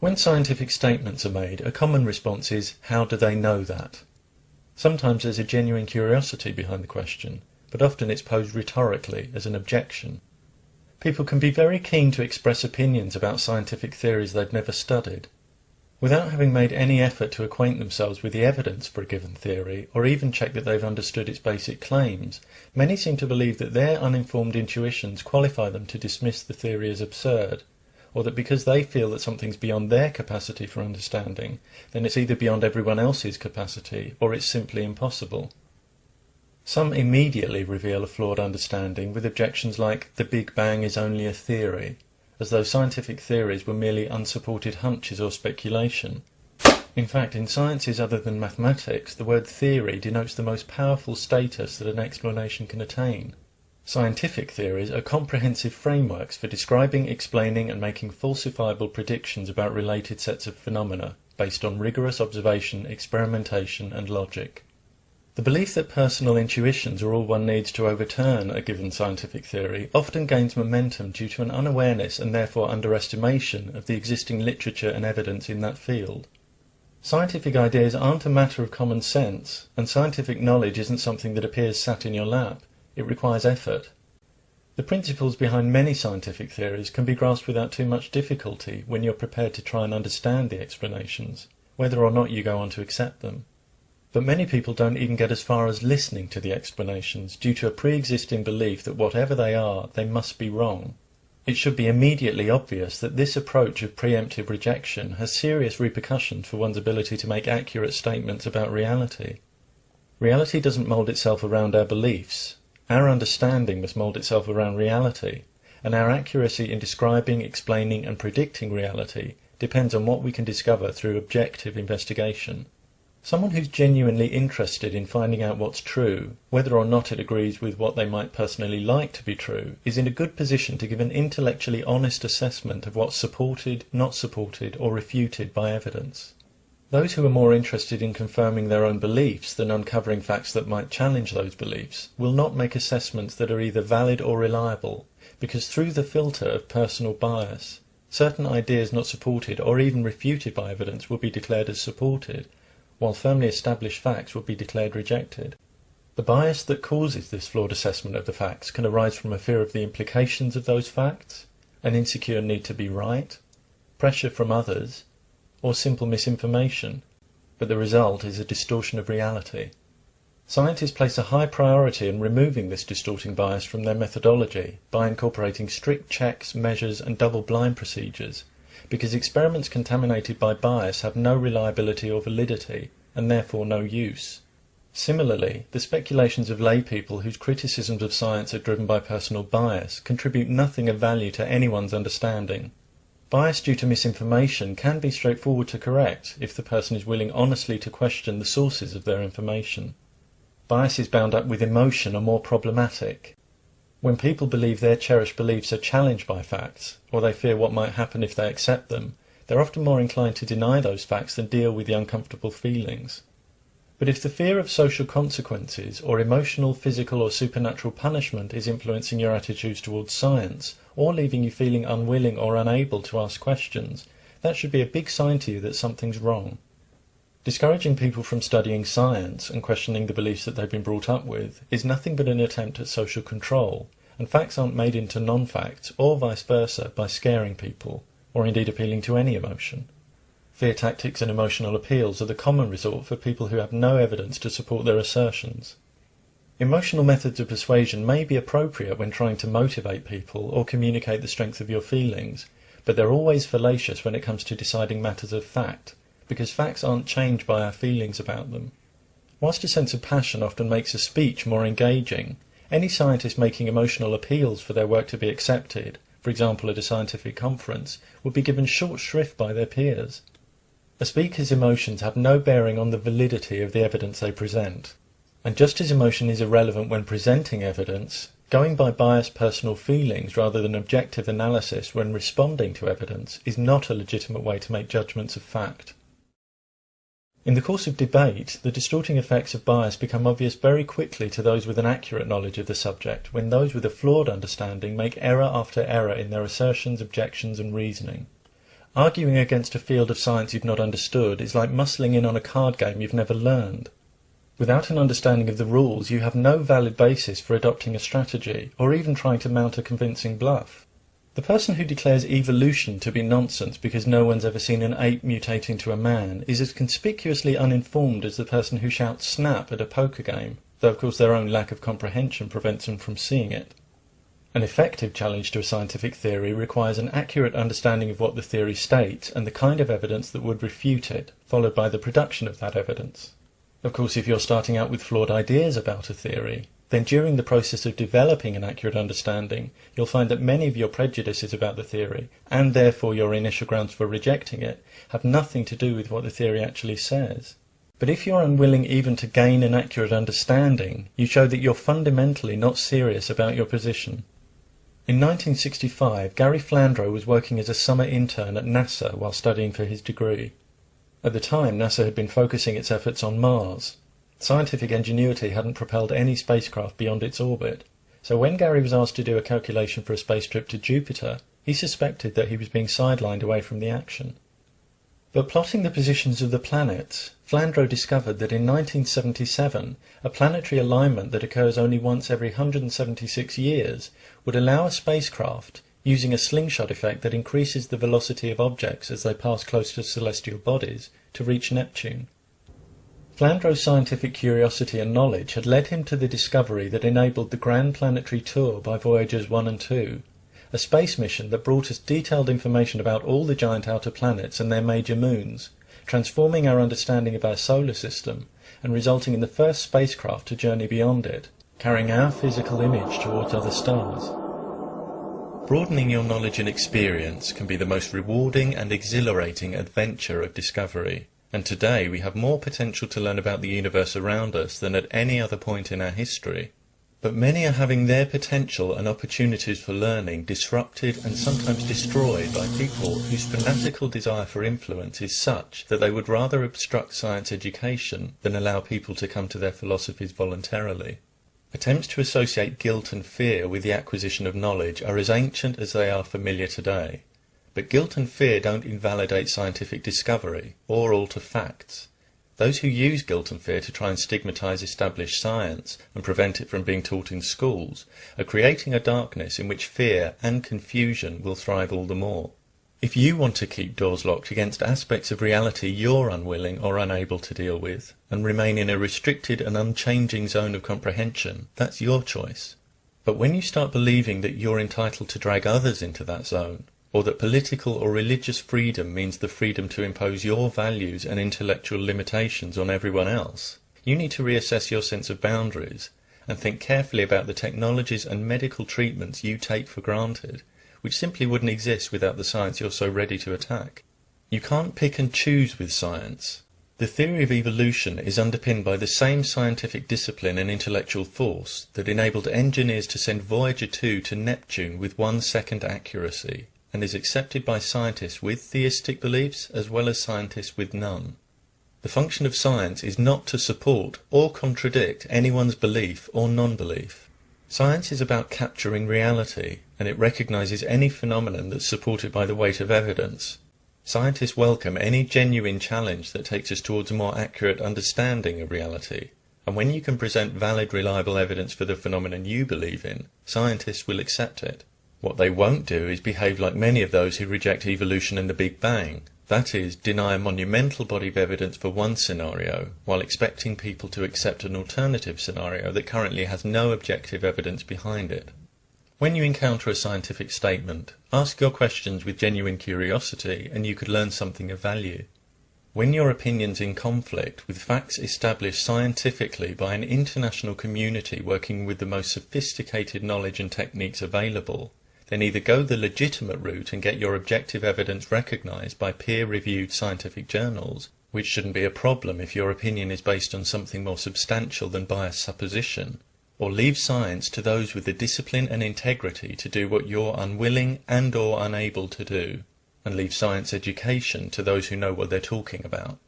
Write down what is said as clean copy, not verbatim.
When scientific statements are made, a common response is, how do they know that? Sometimes there's a genuine curiosity behind the question, but often it's posed rhetorically as an objection. People can be very keen to express opinions about scientific theories they've never studied. Without having made any effort to acquaint themselves with the evidence for a given theory, or even check that they've understood its basic claims, many seem to believe that their uninformed intuitions qualify them to dismiss the theory as absurd, or that because they feel that something's beyond their capacity for understanding, then it's either beyond everyone else's capacity, or it's simply impossible. Some immediately reveal a flawed understanding with objections like, the Big Bang is only a theory, as though scientific theories were merely unsupported hunches or speculation. In fact, in sciences other than mathematics, the word theory denotes the most powerful status that an explanation can attain. Scientific theories are comprehensive frameworks for describing, explaining and making falsifiable predictions about related sets of phenomena, based on rigorous observation, experimentation and logic. The belief that personal intuitions are all one needs to overturn a given scientific theory often gains momentum due to an unawareness and therefore underestimation of the existing literature and evidence in that field. Scientific ideas aren't a matter of common sense, and scientific knowledge isn't something that appears sat in your lap. It requires effort. The principles behind many scientific theories can be grasped without too much difficulty when you're prepared to try and understand the explanations, whether or not you go on to accept them. But many people don't even get as far as listening to the explanations due to a pre-existing belief that whatever they are, they must be wrong. It should be immediately obvious that this approach of preemptive rejection has serious repercussions for one's ability to make accurate statements about reality. Reality doesn't mould itself around our beliefs. Our understanding must mould itself around reality, and our accuracy in describing, explaining and predicting reality depends on what we can discover through objective investigation. Someone who's genuinely interested in finding out what's true, whether or not it agrees with what they might personally like to be true, is in a good position to give an intellectually honest assessment of what's supported, not supported or refuted by evidence. Those who are more interested in confirming their own beliefs than uncovering facts that might challenge those beliefs will not make assessments that are either valid or reliable, because through the filter of personal bias, certain ideas not supported or even refuted by evidence will be declared as supported, while firmly established facts will be declared rejected. The bias that causes this flawed assessment of the facts can arise from a fear of the implications of those facts, an insecure need to be right, pressure from others, or simple misinformation, but the result is a distortion of reality. Scientists place a high priority in removing this distorting bias from their methodology by incorporating strict checks, measures and double-blind procedures, because experiments contaminated by bias have no reliability or validity, and therefore no use. Similarly, the speculations of laypeople whose criticisms of science are driven by personal bias contribute nothing of value to anyone's understanding. Bias due to misinformation can be straightforward to correct if the person is willing honestly to question the sources of their information. Biases bound up with emotion are more problematic. When people believe their cherished beliefs are challenged by facts, or they fear what might happen if they accept them, they're often more inclined to deny those facts than deal with the uncomfortable feelings. But if the fear of social consequences or emotional, physical or supernatural punishment is influencing your attitudes towards science, or leaving you feeling unwilling or unable to ask questions, that should be a big sign to you that something's wrong. Discouraging people from studying science and questioning the beliefs that they've been brought up with is nothing but an attempt at social control, and facts aren't made into non-facts, or vice versa, by scaring people, or indeed appealing to any emotion. Fear tactics and emotional appeals are the common resort for people who have no evidence to support their assertions. Emotional methods of persuasion may be appropriate when trying to motivate people or communicate the strength of your feelings, but they're always fallacious when it comes to deciding matters of fact, because facts aren't changed by our feelings about them. Whilst a sense of passion often makes a speech more engaging, any scientist making emotional appeals for their work to be accepted, for example at a scientific conference, would be given short shrift by their peers. A speaker's emotions have no bearing on the validity of the evidence they present. And just as emotion is irrelevant when presenting evidence, going by biased personal feelings rather than objective analysis when responding to evidence is not a legitimate way to make judgments of fact. In the course of debate, the distorting effects of bias become obvious very quickly to those with an accurate knowledge of the subject, when those with a flawed understanding make error after error in their assertions, objections and reasoning. Arguing against a field of science you've not understood is like muscling in on a card game you've never learned. Without an understanding of the rules, you have no valid basis for adopting a strategy, or even trying to mount a convincing bluff. The person who declares evolution to be nonsense because no one's ever seen an ape mutate into a man is as conspicuously uninformed as the person who shouts snap at a poker game, though of course their own lack of comprehension prevents them from seeing it. An effective challenge to a scientific theory requires an accurate understanding of what the theory states and the kind of evidence that would refute it, followed by the production of that evidence. Of course, if you're starting out with flawed ideas about a theory, then during the process of developing an accurate understanding, you'll find that many of your prejudices about the theory, and therefore your initial grounds for rejecting it, have nothing to do with what the theory actually says. But if you're unwilling even to gain an accurate understanding, you show that you're fundamentally not serious about your position. In 1965, Gary Flandreau was working as a summer intern at NASA while studying for his degree. At the time, NASA had been focusing its efforts on Mars. Scientific ingenuity hadn't propelled any spacecraft beyond its orbit, so when Gary was asked to do a calculation for a space trip to Jupiter, he suspected that he was being sidelined away from the action. But plotting the positions of the planets, Flandreau discovered that in 1977, a planetary alignment that occurs only once every 176 years would allow a spacecraft, using a slingshot effect that increases the velocity of objects as they pass close to celestial bodies, to reach Neptune. Flandreau's scientific curiosity and knowledge had led him to the discovery that enabled the Grand Planetary Tour by Voyagers 1 and 2, a space mission that brought us detailed information about all the giant outer planets and their major moons, transforming our understanding of our solar system and resulting in the first spacecraft to journey beyond it, carrying our physical image towards other stars. Broadening your knowledge and experience can be the most rewarding and exhilarating adventure of discovery, and today we have more potential to learn about the universe around us than at any other point in our history. But many are having their potential and opportunities for learning disrupted and sometimes destroyed by people whose fanatical desire for influence is such that they would rather obstruct science education than allow people to come to their philosophies voluntarily. Attempts to associate guilt and fear with the acquisition of knowledge are as ancient as they are familiar today. But guilt and fear don't invalidate scientific discovery or alter facts. Those who use guilt and fear to try and stigmatize established science and prevent it from being taught in schools are creating a darkness in which fear and confusion will thrive all the more. If you want to keep doors locked against aspects of reality you're unwilling or unable to deal with, and remain in a restricted and unchanging zone of comprehension, that's your choice. But when you start believing that you're entitled to drag others into that zone, or that political or religious freedom means the freedom to impose your values and intellectual limitations on everyone else, you need to reassess your sense of boundaries and think carefully about the technologies and medical treatments you take for granted, which simply wouldn't exist without the science you're so ready to attack. You can't pick and choose with science. The theory of evolution is underpinned by the same scientific discipline and intellectual force that enabled engineers to send Voyager 2 to Neptune with 1 second accuracy, and is accepted by scientists with theistic beliefs as well as scientists with none. The function of science is not to support or contradict anyone's belief or non-belief. Science is about capturing reality, and it recognizes any phenomenon that's supported by the weight of evidence. Scientists welcome any genuine challenge that takes us towards a more accurate understanding of reality, and when you can present valid, reliable evidence for the phenomenon you believe in, scientists will accept it. What they won't do is behave like many of those who reject evolution and the Big Bang, that is, deny a monumental body of evidence for one scenario, while expecting people to accept an alternative scenario that currently has no objective evidence behind it. When you encounter a scientific statement, ask your questions with genuine curiosity and you could learn something of value. When your opinion's in conflict with facts established scientifically by an international community working with the most sophisticated knowledge and techniques available, then either go the legitimate route and get your objective evidence recognized by peer-reviewed scientific journals, which shouldn't be a problem if your opinion is based on something more substantial than biased supposition, or leave science to those with the discipline and integrity to do what you're unwilling and or unable to do, and leave science education to those who know what they're talking about.